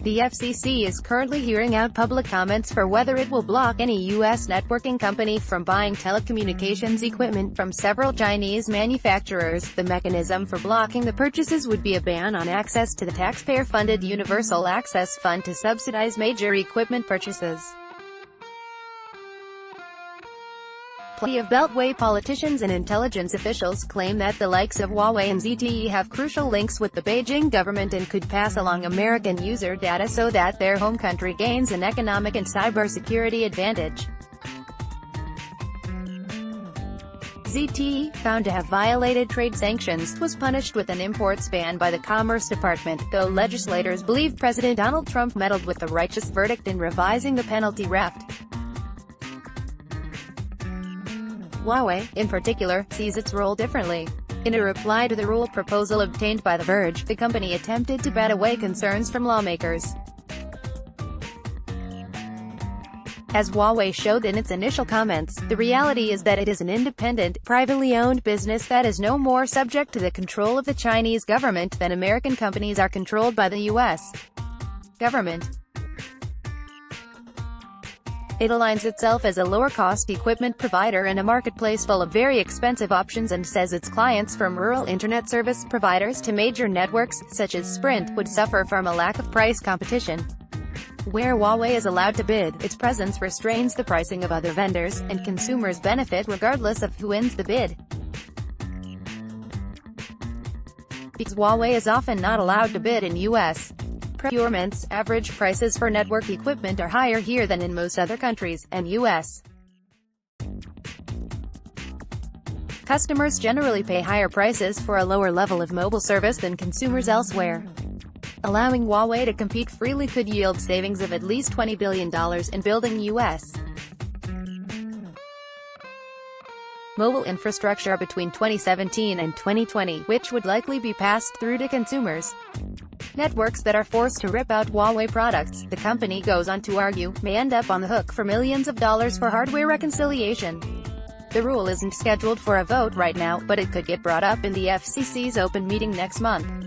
The FCC is currently hearing out public comments for whether it will block any U.S. networking company from buying telecommunications equipment from several Chinese manufacturers. The mechanism for blocking the purchases would be a ban on access to the taxpayer-funded Universal Access Fund to subsidize major equipment purchases. Plenty of Beltway politicians and intelligence officials claim that the likes of Huawei and ZTE have crucial links with the Beijing government and could pass along American user data so that their home country gains an economic and cybersecurity advantage. ZTE, found to have violated trade sanctions, was punished with an imports ban by the Commerce Department, though legislators believe President Donald Trump meddled with the righteous verdict in revising the penalty raft. Huawei, in particular, sees its role differently. In a reply to the rule proposal obtained by The Verge, the company attempted to bat away concerns from lawmakers. As Huawei showed in its initial comments, the reality is that it is an independent, privately owned business that is no more subject to the control of the Chinese government than American companies are controlled by the U.S. government. It aligns itself as a lower-cost equipment provider in a marketplace full of very expensive options and says its clients from rural internet service providers to major networks, such as Sprint, would suffer from a lack of price competition. Where Huawei is allowed to bid, its presence restrains the pricing of other vendors, and consumers benefit regardless of who wins the bid. Because Huawei is often not allowed to bid in U.S. procurements, average prices for network equipment are higher here than in most other countries, and U.S. customers generally pay higher prices for a lower level of mobile service than consumers elsewhere. Allowing Huawei to compete freely could yield savings of at least $20 billion in building U.S. mobile infrastructure between 2017 and 2020, which would likely be passed through to consumers. Networks that are forced to rip out Huawei products, the company goes on to argue, may end up on the hook for millions of dollars for hardware reconciliation. The rule isn't scheduled for a vote right now, but it could get brought up in the FCC's open meeting next month.